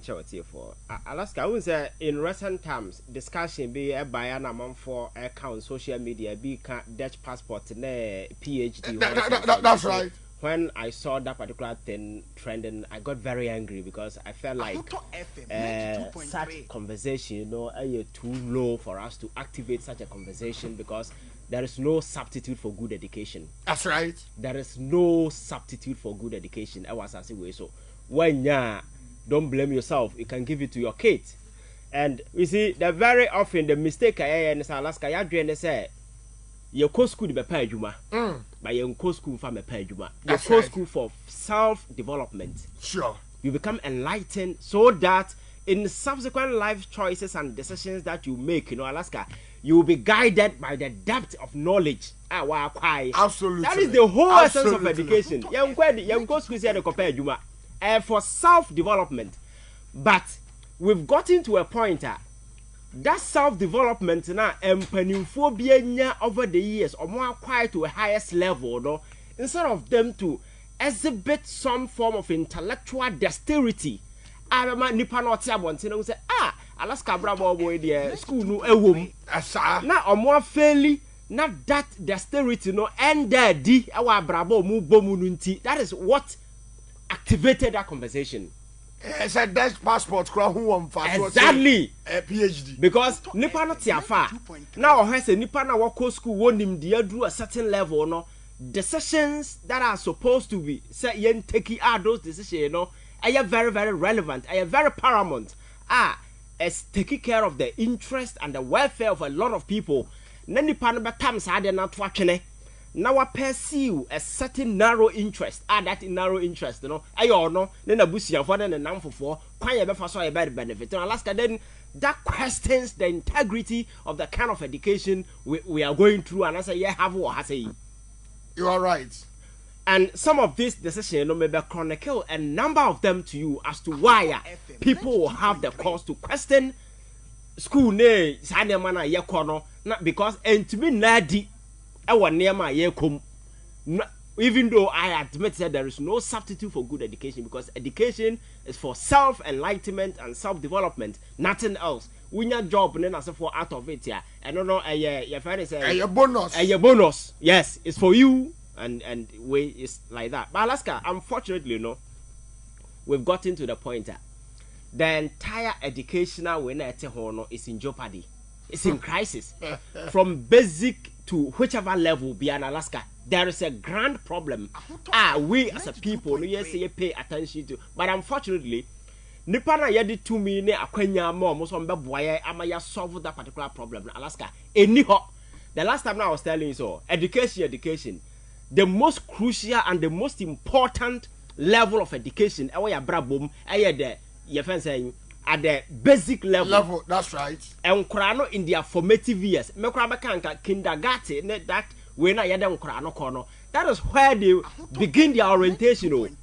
For Alaska, I would say in recent times, discussion be a by an amount for account social media, be Dutch passport, PhD. That's right. When I saw that particular thing trending, I got very angry because I felt like such conversation, you know, are too low for us to activate such a conversation because there is no substitute for good education. That's right. There is no substitute for good education. I was asking way so when don't blame yourself. You can give it to your kids. And you see, that very often the mistake I hear in Alaska, you doing they say, you go school to be paid juma, but you go school for me paid juma. You go school for self-development. Sure. You become enlightened so that in subsequent life choices and decisions that you make, you know, Alaska, you will be guided by the depth of knowledge. Absolutely. That is the whole essence of education. You go school to compare juma. For self-development, but we've gotten to a point that self-development now phobia over the years or more acquired to a highest level, no, instead of them to exhibit some form of intellectual dexterity. I remember nipa no tia bonte say Alaska brabo boy the school no ewom na omo fairly not that dexterity no end there di our brabo mu bomu no nti. That is what activated that conversation. It's a Dutch passport. Exactly. A PhD. Because nipa no tiafa. Now has a nipa na wako school won him dia do a certain level no. Decisions that are supposed to be say yen take out those decisions, you know, are very very relevant, are very paramount. As taking care of the interest and the welfare of a lot of people. Nipa no betam sa de na to atwene. Now I pursue a certain narrow interest. That narrow interest, you know. Ayo no, then a busia for then a number for quite a better so a better benefit. In Alaska, then that questions the integrity of the kind of education we are going through. And I say, yeah, have what I say. You are right. And some of these decisions, you know, maybe chronicle a number of them to you as to why people will have the cause to question school ne Sanemana Yakono, not because and to be nadi. Even though I admit that there is no substitute for good education because education is for self-enlightenment and self-development, nothing else. Win your job and then as for out of it, yeah. And no, your friend say a bonus. A bonus, yes, it's for you, and way is like that. But Alaska, unfortunately, you know, we've gotten to the point that the entire educational winner is in jeopardy. It's in crisis. From basic to whichever level be in Alaska, there is a grand problem. We as a people, yes, you pay attention to. But unfortunately, nipa na yedi to me ne akwanya mo mo so mbeboye amaya solve that particular problem in Alaska. Anyhow, the last time I was telling you so, education, the most crucial and the most important level of education, ya brabom, the your friend saying at the basic level. That's right. And Kurano in their formative years. Mekrabakanka kindergarten that when I had Kurano. That is where they begin their orientation.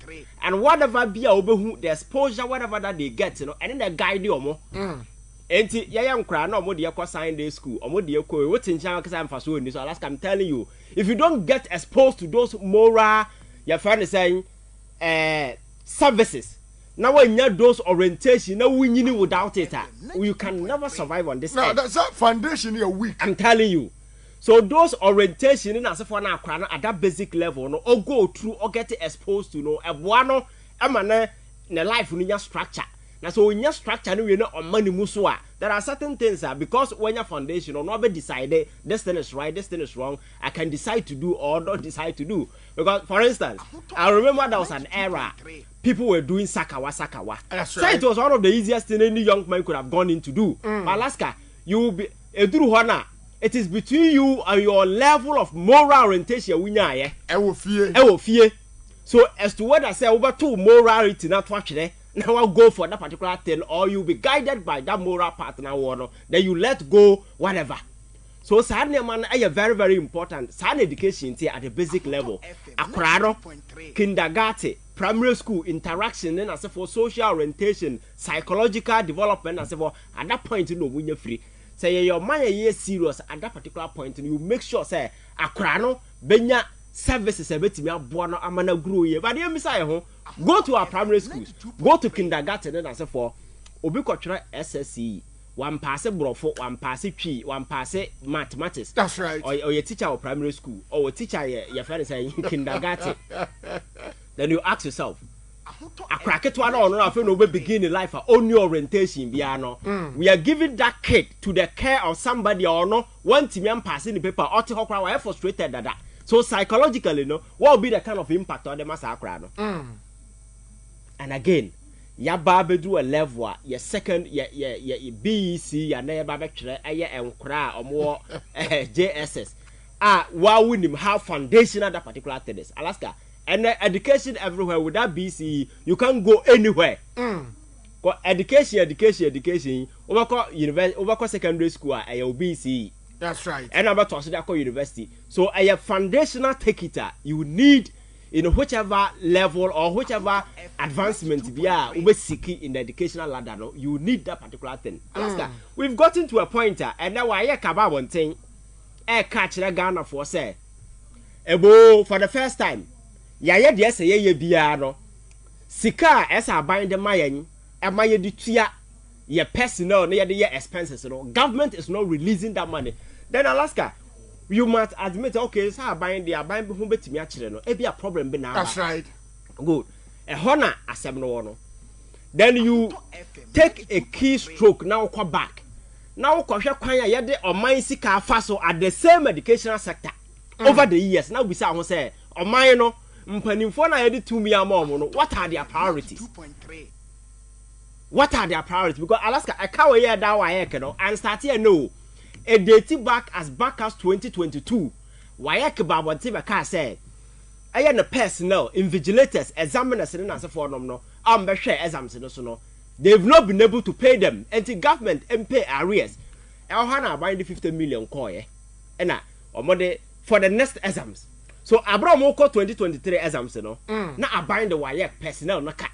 And whatever be the exposure, whatever that they get, you know, and then they guide you more. And Yayam Kurano, more the sign day school, or more the what's in China for so in this Alaska. I'm telling you, if you don't get exposed to those moral, your friend is saying, services. Now when you those orientation, now we need without it, you can never survive on this. No, that's a foundation you're weak. I'm telling you. So those orientation in as for now at that basic level, no, or go through or get exposed to no a buano amane in life in your structure. Now so in your structure, you know on money musua. There are certain things because when your foundation or not be decided this thing is right, this thing is wrong, I can decide to do or not decide to do. Because for instance, I remember there was an era people were doing sakawa. That's so right. It was one of the easiest things any young man could have gone in to do. But Alaska, you will be a true honor. It is between you and your level of moral orientation. I will fear. So as to what I say over to morality, not watch it. Now I'll go for that particular thing, or you'll be guided by that moral partner, then you let go, whatever. So, sadly, man, I very, very important. Sad education at the basic level. Akrano, kindergarten, primary school, interaction, and as for social orientation, psychological development, as for at that point, you know, when you're free. Say your mind is serious at that particular point, and you make sure, say, Akrano, Benya. Services a bit me abuano amana grow ye but you misai ho Go to our primary schools, go to kindergarten and so for obi kotwere SSC, one pass brofo, one pass tree, one pass mathematics. That's right. Or your teacher of primary school, or a teacher your friend is in kindergarten. Then you ask yourself, a cracket one or nothing will begin in life only orientation piano. We are giving that kid to the care of somebody or no one team passing the paper or to hope frustrated that. So psychologically, no, what will be the kind of impact on the massacre? And again, ya babe do a level, your second, your BEC, your neighbor lecturer, and cry or more JSS. Why wouldn't him have foundation at that particular tennis? Alaska. And education everywhere without BCE, you can't go anywhere. Education. Over university, secondary school, BCE. That's right. And about to university. So a foundational take it. You need in whichever level or whichever advancement we are seeking in the educational ladder. No, you need that particular thing. Alaska, we've gotten to a point, and now I about one thing. Catch the Ghana for say, Ebo for the first time. Yaya de say ye bia no sika esa bind the mayen e maye di tua ye personal na ye de expenses no government is not releasing that money. Then Alaska, you must admit okay say bind the bind be ho betimi a kire no e be a problem be na. That's right. Good. E hona asem no no. Then you take a key stroke now go back. Now go hwe kwan ye de oman sika afa so at the same educational sector over the years. Now we say ho say oman no mpanimfo na yedi 2 million more no, what are their priorities? 2.3. What are their priorities? Because Alaska, I can't hear that wayek no and start here no. A date back as 2022. Wayek babonti be ka say aye no personnel invigilators examiners and so for no be hwe exams no so no. They've not been able to pay them. Anti government pay arrears. E ho na buy the 50 million coin. Na omode for the next exams. So Abraham ko 2023 exams no na abind the wire personnel no ka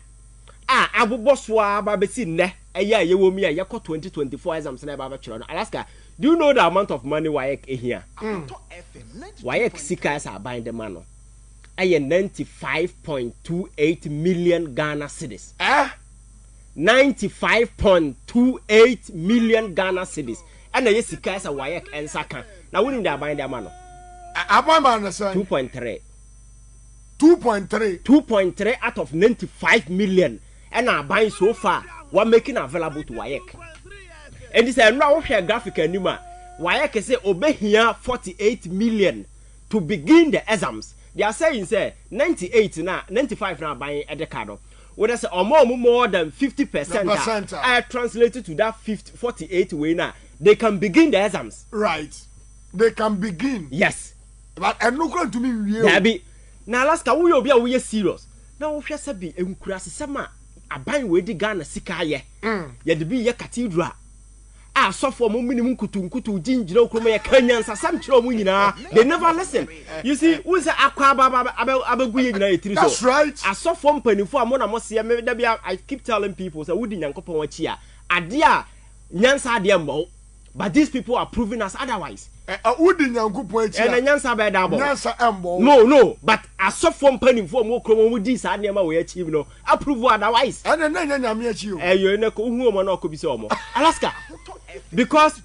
aboboswa ba be si ne eya ye wo mi a ye ko 2024 exams na ba chiro no. Alaska, do you know the amount of money wire here? Wire sika as abind the man no aye 95.28 million Ghana cedis. 95.28 million Ghana cedis. And ye sika as a wire ensaka. Na woni the abind the man no 2.3. 2.3 out of 95 million. And are buying so far. We're making available to WAEC. And this is now share graphic anymore. WAEC say obey here 48 million to begin the exams. They are saying say 98 now, 95 now buying at the card. When I say more than 50%, I translated to that 48 way now. They can begin the exams. Right. They can begin. Yes. But I'm not going to be real. Now, Alaska, we will be serious. Now, if you say be enkurasema aban we di Ghana sika ye. Ye de bi ye cathedral. So for mo minimum kutu jinjira okroma ye kanyansa sam kire omu nyina. They never listen. You see, we say akwa abagu ye nyina etiri so. That's right. So for mpanifo amo na mo se me da bia I keep telling people say we di nyankopon wachi a ade a nyansa ade mbo. But these people are proving us otherwise. No, but as so from penny for more chromo this and never we achieve no approve otherwise. And Alaska, because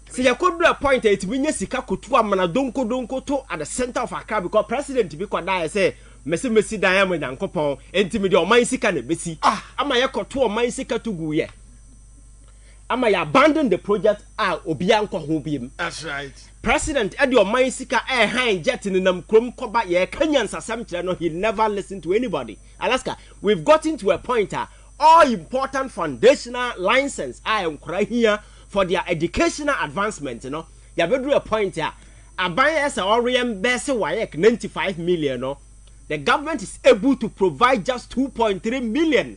see you could do a point it means Sika Kutua Mana donko to at the center of Accra because President to be quite say Messi Diamond and Copon intimidate or my Sika Bessie. Am I a to my Sika to go ye? Am I abandon the project? Obianko Hobim. That's right. President Edio Mainsika air high jetting in them crum coba ye Kenyans assembly no he never listened to anybody. Alaska, we've gotten to a point all important foundational license I am crying here for their educational advancement, you know. You have to a point here. A buyer as a Orient Bessie Wayek 95 million, no. The government is able to provide just 2.3 million.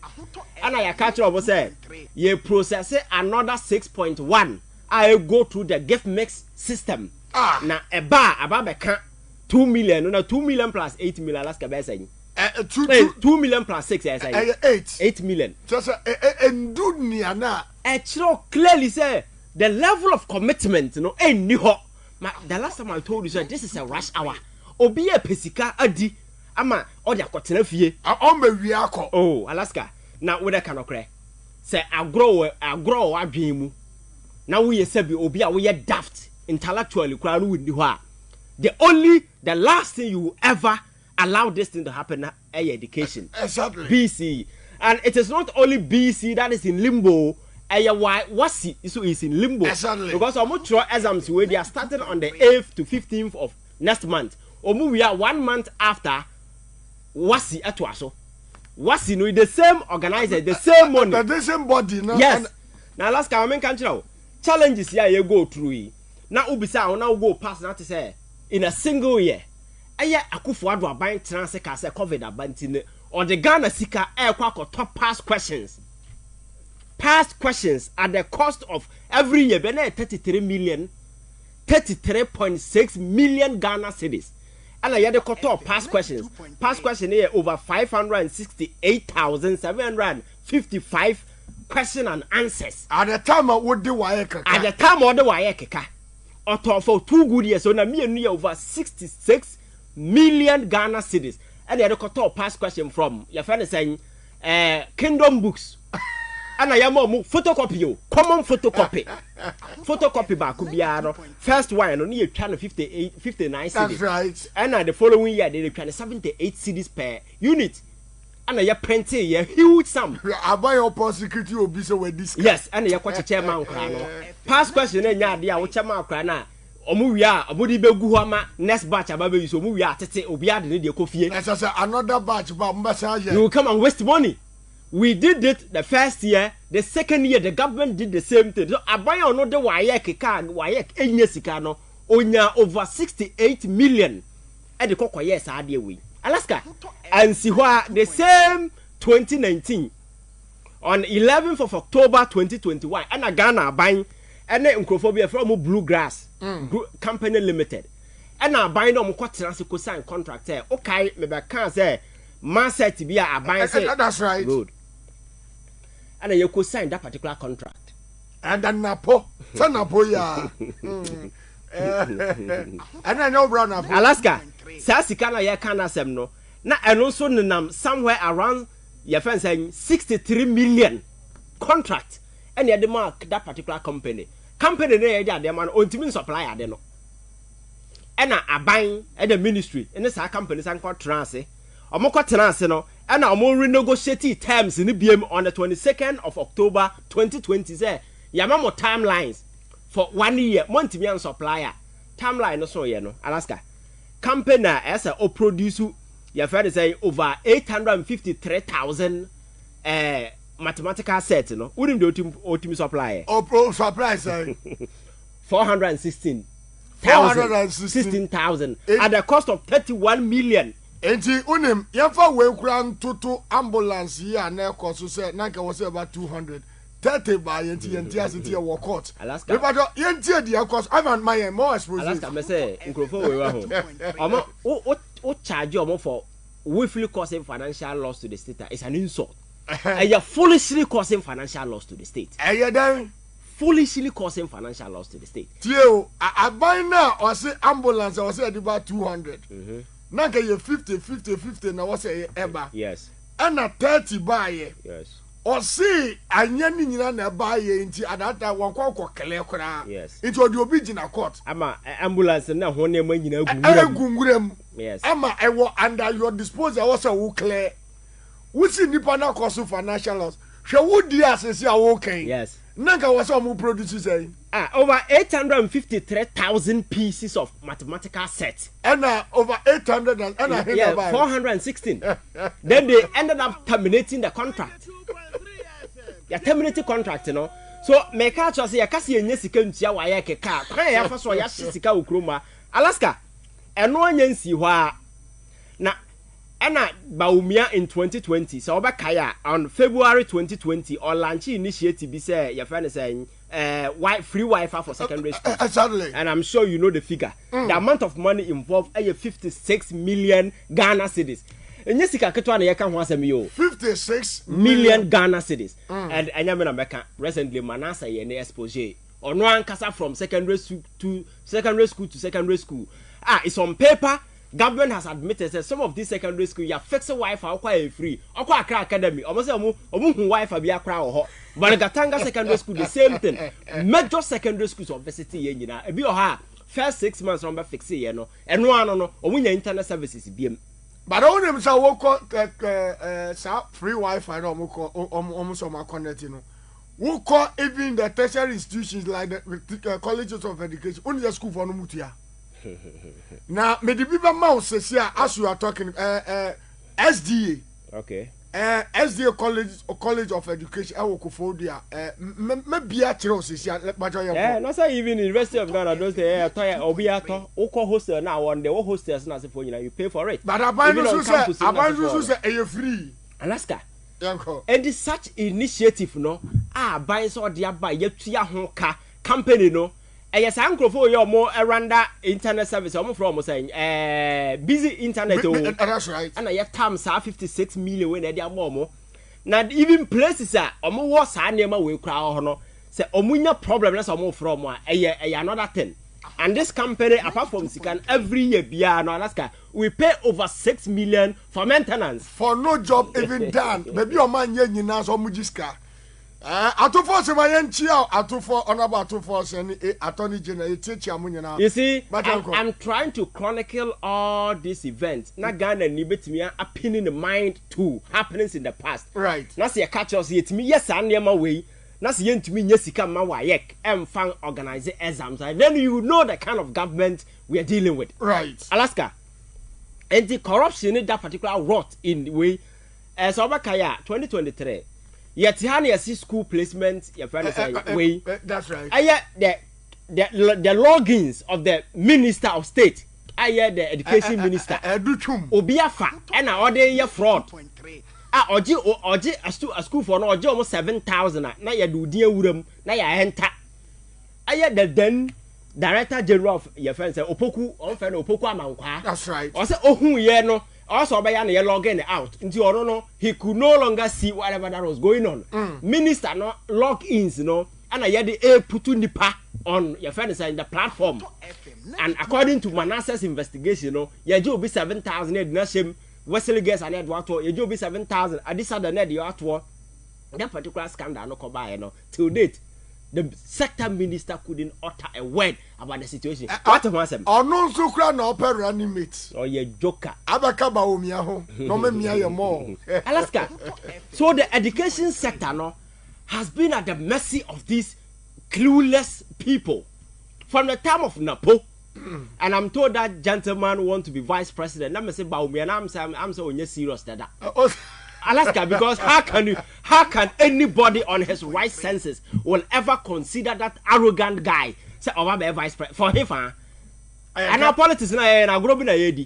And I catch up say, you process another 6.1. I go through the gift mix system. Now a bar about 2 million, no 2 million plus 8 million. Alaska saying 2 million plus 6 8 million. Just clearly say the level of commitment, you know, ain't new. The last time I told you, sir, this is a rush hour. Obi a pesika adi. ama odi akotena fie On be we akọ. oh Alaska na we dey kanokre say agro adwen mu na we yesabi obi a we daft intellectually kura no windi ho a the last thing you ever allow this thing to happen education. Exactly. BC. And it is not only BC that is in limbo. Wasi is in limbo. Exactly. Because almost exams where they are starting on the 8th to 15th of next month. We are 1 month after Wasi atwaso. Wasi no the same organizer, the same money. The same body. No? Yes. Now last time I mean challenges here you go through. Now ubisa now go past now to say in a single year. Aya Akufo-Addo aban transe ka say COVID abantine or the Ghana sika top past questions at the cost of every year be 33.6 million Ghana cedis. And I the top past questions here over 568,755 question and answers at the time of what the wire or for 2 good years so na me over 66 million Ghana cedis. And the other past question from your friend is saying Kingdom Books. And I am photocopy, common photocopy. Photocopy back could be first one only 59 cedis. That's right. And the following year they return 78 cedis per unit. And I print a huge sum. I buy your prosecutor will be so with this. Yes, and you watch a chairman past question and ya which a mark crana. Omuya obodi begu hama next batch ababe so omuya tete obi ade ne de kofie. That's another batch but you will come and waste money. We did it the first year, the second year the government did the same thing. So abayo no de wayek enye sika no onya over 68 million e de kokoye sa ade we. Alaska and see the same 2019 on 11th of October 2021 and Ghana buying and Nkrophobia from Bluegrass Company Limited. And I buy no more sign contract. Okay, maybe I can't say man said to be a buy. That's right. Good. And you could sign that particular contract. And then Napo. So Napo, yeah. And I know Brown Alaska. Sasikana ya kana sem no. Na and also nam somewhere around your friend saying 63 million contract. And you mark that particular company. Company ne ya de man ultimate supplier de no. And a buying at the ministry and this company san called Transe. Omoko Transe no and omo renegotiate terms in the BM on the 22nd of October 2020 say yamamo timelines for 1 year monthly supplier. Timeline no so ye no Alaska. Company as a produce your friend say over 853,000 mathematical set no wouldn't do ultimate supplier. Pro supply say 416,000 at the cost of 31 million. Enti unim yafa we kura to ambulance here na cost say na ka was about 200 30 by yenti asiti e court. Alaska. But yenti the cost I want my more exposure. Alaska me say Nkrofo we wa ho. Omo o charge omo for willfully causing financial loss to the state. It's an insult. And you're foolishly causing financial loss to the state. Foolishly causing financial loss to the state. Tio, I buy now or say ambulance or say about 200. Now get you 50 now what's say ever. Yes. And a 30 buy. Yes. Or see anyani nyina na buy into another one kwa kele kra. Yes. Into the original court. Ama ambulance na ho na nyina gungurem. Yes. Ama I was under your disposal was a clear. We see nipa na cause financial loss. She would the assess ya okay. Yes. Nanka was some produces say. Over 853,000 pieces of mathematical sets. And over 800 and 416. Then they ended up terminating the contract. They terminated contract, you know. So make a choice ya kasi enye sika ntia wa ya keka. Kwa ya fa so ya sika ukroma. Alaska. Eno anyansi ho a na Anna Baumia in 2020, so Kaya on February 2020, or launch initiative be say your friend is saying free Wi-Fi for secondary school. Exactly. And I'm sure you know the figure. The amount of money involved 56 million Ghana cedis. And Jessica Ketwana Yakan was a 56 million Ghana cedis. And Yamina recently Manasa and expose on one casa from secondary school to secondary school. It's on paper. government has admitted that some of these secondary schools you are fixing Wi-Fi quite free. Okwa Accra Academy, almost omu Wi-Fi be Accra ho. But Gatanga Secondary School the same thing. Major secondary schools of city yena. Ebi oha first 6 months number fix ye no. Eno ano no omu nya internet services biem. But all them say wo ko free Wi-Fi no omu so ma connect no. Wo ko even the tertiary institutions like the colleges of education, only the school for no mutia. Now, me the people mouse says here as you are talking SDA. Okay. SDA College of Education I work for there. Maybe a says here no say even University of Ghana those say obiato oko hostel now on the hostels na say for you pay for it. But abandon say e free. Alaska. And this such initiative no buy so dia buy yetua ho ka company no. Yes, uncle for your more around internet service. I'm from saying, busy internet. That's right. And I have times 56 million when they are more. Not even places are almost I never will crowd. No, say, omunya problem. That's almost from one. Another thing. And this company, apart from Sikan, every year, no Alaska, we pay over 6 million for maintenance. For no job even done. Maybe your man, you know, so mujiska. Atufo se mayenchia atufo honorable atufo se ni attorney general teacher amunyana. You see, I'm trying to chronicle all these events. Na Ghana ni betimi appeal in the mind to happenings in the past. Right. Na se catch us yetimi yes anema way. Na se yentimi nyesika ma wayek emfan organize exams. And then you know the kind of government we are dealing with. Right. Alaska. And the corruption in that particular rot in the way as Obakaya 2023. Yet Hani see school placement your friend say way. That's right. The logins of the Minister of State. The Education Minister. Obiafa and order your fraud. Oji a school for no oji almost 7,000 na ya do dear wuram na ya enter. The then Director General of your friend say Opoku on friend Opoku amankwa. That's right. I say ohun ye no. Also, by an logging out into no, he could no longer see whatever that was going on. Minister no log-ins, and I had the put nipa on your friends in the platform. And according to Manasseh's investigation, your job be 7,000 Nashim, Wesley Guest and Edward, your job be 7,000. I decided that you are to that particular scandal no by till date. The sector minister couldn't utter a word about the situation. What was him? Oh no, so cry no opera animate. Oh, you joker. Abaka ba omiaho. No me miya more. Alaska. So the education sector has been at the mercy of these clueless people from the time of Napo. And I'm told that gentleman want to be vice president. Let me say, Baumi, and I'm so serious that. Alaska, because how can anybody on his right senses will ever consider that arrogant guy say be vice president for him? And our politics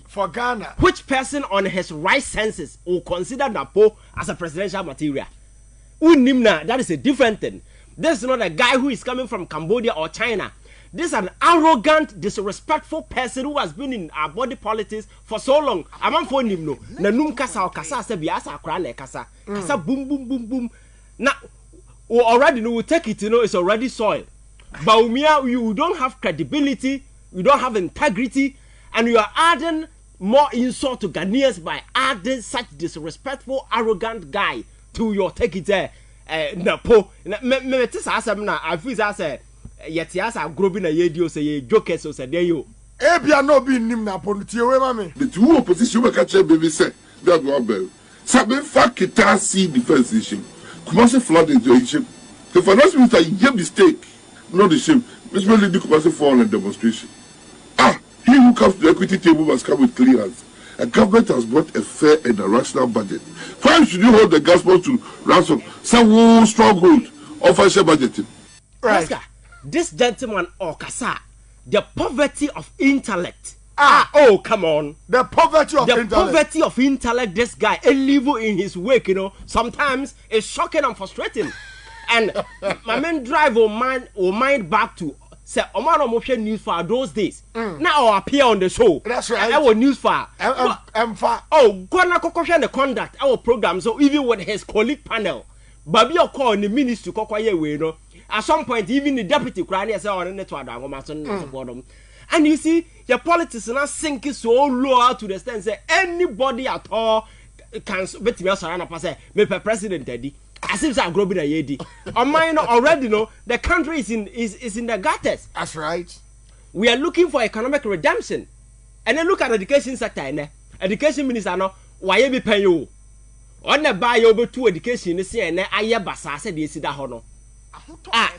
for Ghana. Which person on his right senses will consider Napo as a presidential material? That is a different thing. This is not a guy who is coming from Cambodia or China. This is an arrogant, disrespectful person who has been in our body politics for so long. I'm for him no. Na num kasa o kasa se biasa akra na kasa. Kasa boom boom boom boom. Now already we take it, it's already soil. Baumia, you don't have credibility, you don't have integrity, and you are adding more insult to Ghanaians by adding such disrespectful, arrogant guy to your take it there. Napo. Me this asem na I feel say yet yes are growing a yedio say jokers so say there you ebia no be nim na pontie we mame the two opposition we catch baby say that one bell sabe fact kita see defense issue commercial flood is your issue the finance minister you mistake not the shame especially the commercial fall and demonstration he who comes to the equity table must come with clearance. A government has brought a fair and a rational budget. Why should you hold the gospel to ransom some stronghold of financial budgeting? Right. This gentleman Okasa, the poverty of intellect. Oh, come on. The poverty of intellect. The poverty of intellect, this guy, a level in his wake, sometimes it's shocking and frustrating. And my men drive or mind back to say, Omar motion news for those days. Now I appear on the show. That's right. Our news for. Oh, Gwana Kokosha the conduct our program. So even with his colleague panel, Babi or call in the ministry Kokoye, at some point, even the deputy crying, I said, on the network, And you see, your politics now sink so low to the extent say anybody at all can bet me surround up say me president daddy. As if I grow in a yedi. On mine already know the country is in the gutters. That's right. We are looking for economic redemption. And then look at education sector. Education minister no why you be paying you? On the buy over to education is here and I basa said this da hono.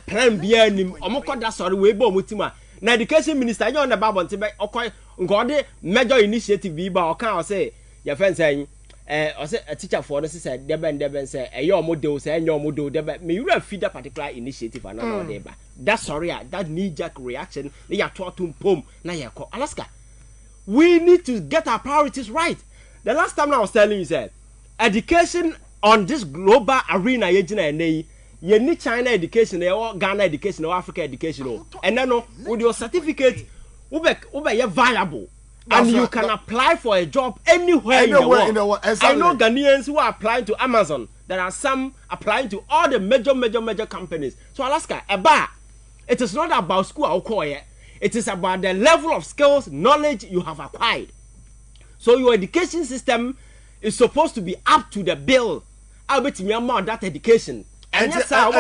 Plan bia nim omoko da sorry we bo mutima. Na education minister you on the babon tibe okoy ngode major initiative bi ba okan o say your friend saying I say a teacher for this said deben say a your model say your model deben me you feed that particular initiative and no deba. That's sorry that knee jerk reaction they are taught to pom na ye call Alaska. We need to get our priorities right. The last time I was telling you said education on this global arena you need China education or Ghana education or Africa education and then with your certificate ube viable. And you can apply for a job anywhere in the world. Exactly. I know Ghanaians who are applying to Amazon. There are some applying to all the major companies. So Alaska, it is not about school or core. It is about the level of skills, knowledge you have acquired. So your education system is supposed to be up to the bill. I'll bet me more that education. And yes, sir,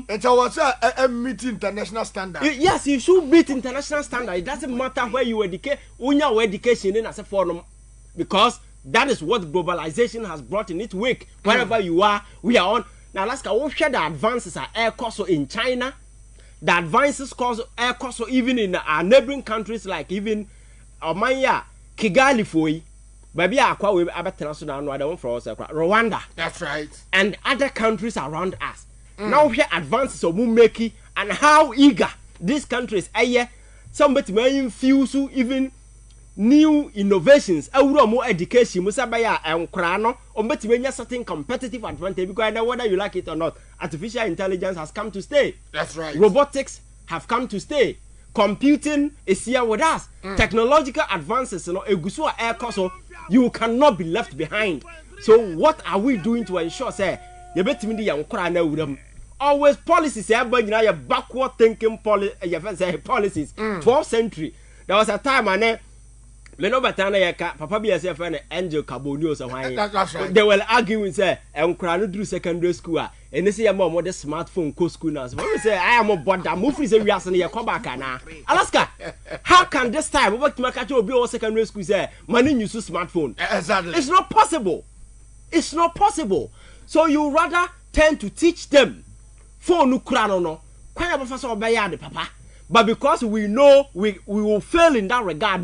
it's our meet international standard. Yes, you should meet international standard. It doesn't matter where you educate, your education in as a forum, because that is what globalization has brought in its wake. Wherever you are, we are on. Now, Alaska, we'll share the advances are air course in China, the advances cause air course even in our neighboring countries like even Omanya, Kigali, Foi. Baby, Rwanda. That's right. And other countries around us. Now we advances of Mumeki and how eager these countries are. Somebody may infuse even new innovations. More education, Musabaya and Krano, or maybe certain competitive advantage because whether you like it or not, artificial intelligence has come to stay. That's right. Robotics have come to stay. Computing is here with us. Technological advances, Egusua air course. You cannot be left behind. So what are we doing to ensure say you bet me the always policies your backward thinking policies 12th century there was a time and Papa be as a friend Angel Carbonio so why they will argue and say through secondary school and they say I'm more the smartphone co school now. So we say I am a board that move is a we are saying come back now. Alaska, how can this time what my catch will be all secondary school say money use smartphone? Exactly. It's not possible. It's not possible. So you rather tend to teach them phone no quite a first obey papa. But because we know we will fail in that regard,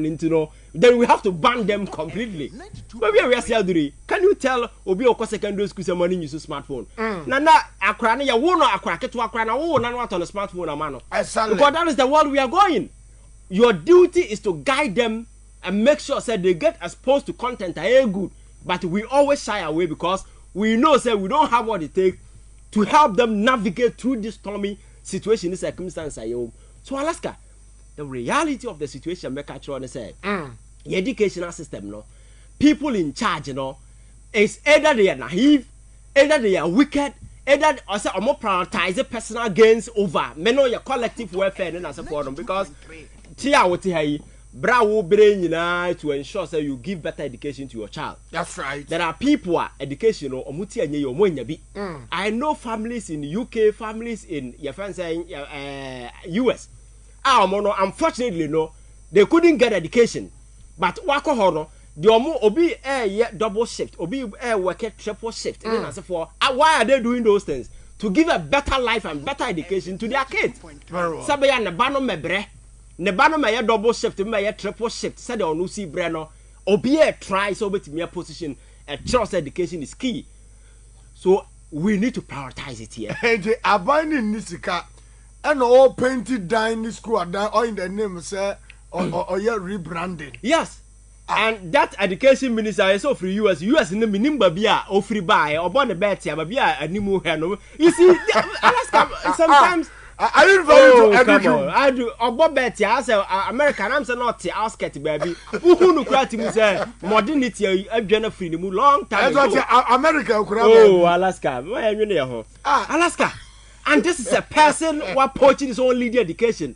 then we have to ban them completely. Maybe we are still. Can you tell Obi Oko secondary school money use smartphone? Nana akrana ya wono akrake to akrana wo na what on the smartphone amano. Because that is the world we are going. Your duty is to guide them and make sure say they get exposed to content that are good. But we always shy away because we know say we don't have what it takes to help them navigate through this stormy situation, this circumstance. So Alaska, the reality of the situation, make a sure say, the educational system, people in charge, is either they are naive, either they are wicked, either or say more prioritize personal gains over your collective welfare and as a forum because Bravo brain to ensure that you give better education to your child. That's right. There are people educational or muti and your money. I know families in UK, families in your friends saying US. Unfortunately, they couldn't get education. But wako hono, the obi double shift, obi work triple shift. And as for why are they doing those things? To give a better life and better education to their kids. Sabaya na bano mebre. Nebano may double shift, may triple shift. Said on Lucy Breno, obi try so but me position. A trust education is key. So we need to prioritize it here. Hey, abandoning Nisika and all painted down in school or in the name, sir, or you're rebranding. Yes. And that education minister is so free US in the minimum bia or free buy or born a bet here, but yeah, a new hand. You see, sometimes. I didn't value education. I do. Obo bet ya say American I'm say not outskirt baby. Who no krati mu say modernity adwana free mu long time. That's what America kura. Oh, Alaska. Why you near ho? Alaska. And this is a person who approaching his own leader education.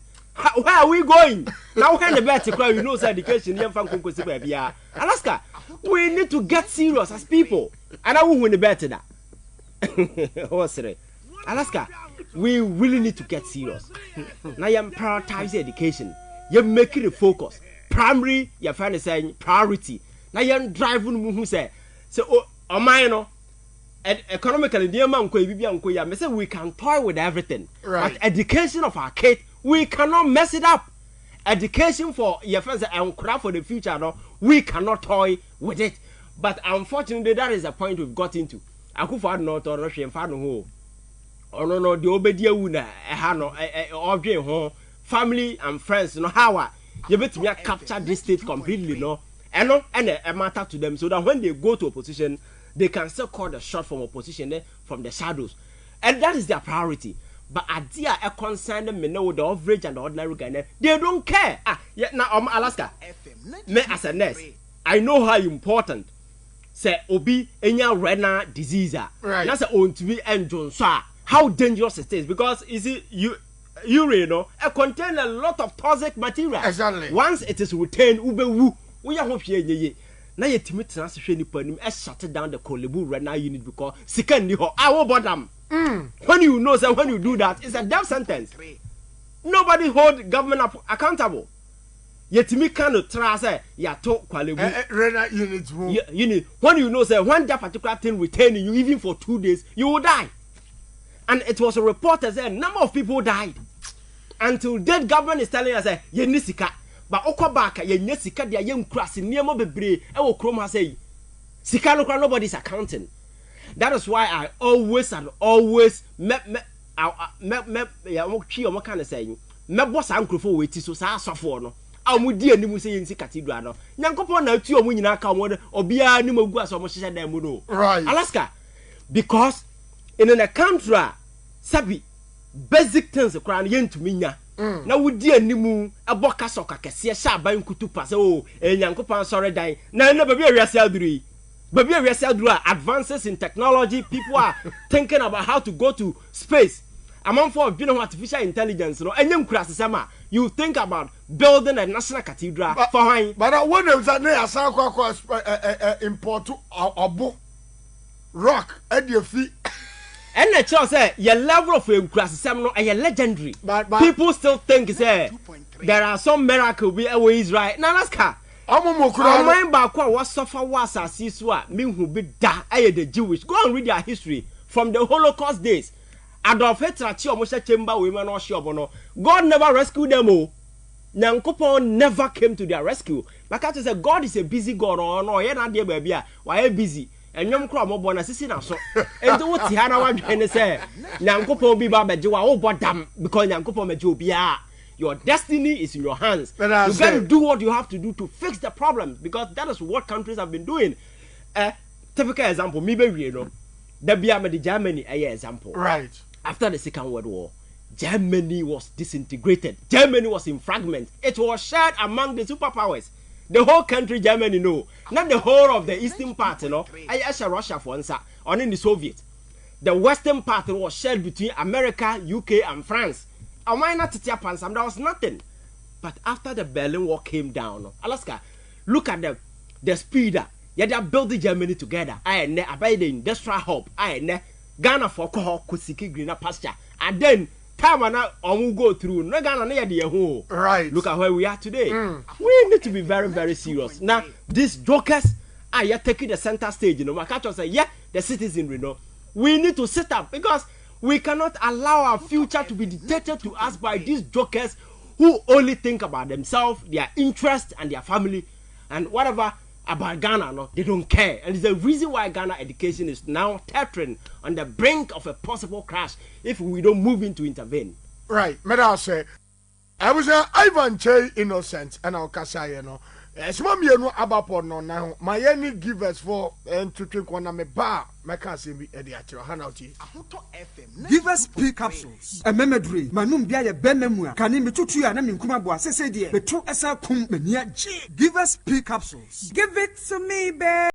Where are we going? Now when the better cry, you know, education, Alaska, we need to get serious as people. And I will win the better that. Alaska, we really need to get serious. Now you prioritize education. You're making a focus. Primary, you're trying to say priority. Now you're driving who say, so, oh, economically, dear man, we can toy with everything. Right. But education of our kids, we cannot mess it up. Education for your friends and craft for the future, no, we cannot toy with it. But unfortunately, that is the point we've got into. I could find not or Russian fan who or no, the obedia una, home, family and friends, no, how you bet me capture this state completely, no, and no, and a matter to them so that when they go to opposition, they can still call the shot from opposition from the shadows. And that is their priority. But idea a concern them know the average and the ordinary guy, they don't care. Yeah, now Alaska. Me as a nurse, I know how important say obi enya renal disease. Right. That's own to be and how dangerous it is because urine contain a lot of toxic material. Exactly. Once it is retained, ubewu, we are hope ye. Now you timid transfer ni panim shut down the Kolebu renal unit because second ni ho our bottom. When you know that when you do that, it's a death sentence. Nobody hold government accountable. Yet me cannot trust ya to Kolebu renal unit. When you know that when that particular thing retaining you even for 2 days, you will die. And it was a report that said number of people died. Until that government is telling us ye nisika. But okobaka ye nyesika dia ye nkrasi niemo bebre e wo krom ha say sika no nobody's accounting. That is why I always ya mo twi o mo kan say me boss ankrofo we ti so sa asofo no amudi animu say yensi cathedral no nyankopon na atu o mo nyina ka mo obia ni magu aso mo hye dan mu no. Right. Alaska, because in a country sabi basic things kran yentumi nya. Na wudi animu aboka soka kese sha ban kutupa se o enyankopon sore dan na baby awiase aduru advances in technology, people are thinking about how to go to space among for artificial intelligence no enyem kurasesema you think about building a national cathedral for why but when there was an import obo rock at your feet. And the child say your level of kurasesem no a legendary, but people still think say there are some miracle we always right now. Alaska, mind back what suffer was asiswa mean be da the Jewish. Go and read their history from the Holocaust days. Adolf Hitler chamber women or shobono. God never rescued them all. Nyankopon never came to their rescue. Because I say God is a busy God or no, you're not there, baby. Why busy? And young crowd more bonus is in so. And do what Tiana want to say. Nyankopon be babajo, oh, but damn, because Nyankopon mejo. Your destiny is in your hands. You got to do what you have to do to fix the problem because that is what countries have been doing. Typical example, me baby, you know, the Germany, example. Right. After the Second World War, Germany was disintegrated. Germany was in fragments. It was shared among the superpowers. The whole country, Germany, no, not the whole of the eastern part, you know. I asked Russia for answer, or in the Soviet. The western part was shared between America, UK, and France. And why not to Japan? There was nothing. But after the Berlin Wall came down, Alaska, look at the speed. Yeah, they are building Germany together. I buy the industrial hub. Ghana for Kusiki greener pasture. And then time and now will go through. No Ghana near the home. Right. Look at where we are today. We need to be very, very serious. Now, these jokers are taking the center stage. You know, my catcher say, yeah, the citizenry, you know. We need to sit up because we cannot allow our future to be dictated to us by these jokers who only think about themselves, their interest, and their family, and whatever about Ghana. No, they don't care, and it's the reason why Ghana education is now teetering on the brink of a possible crash if we don't move in to intervene. Right, may I say, I was Ivan Che innocent, and I'll say, you know. Small you know about no now. My any givers for and to drink one me bar. My cousin be at the Hanauti. Givers P capsules. A memedry. Manum bia benemua. Can me to you and I mean Kumabwa. Say, dear. The two SR kum. Givers P capsules. Give it to me, babe.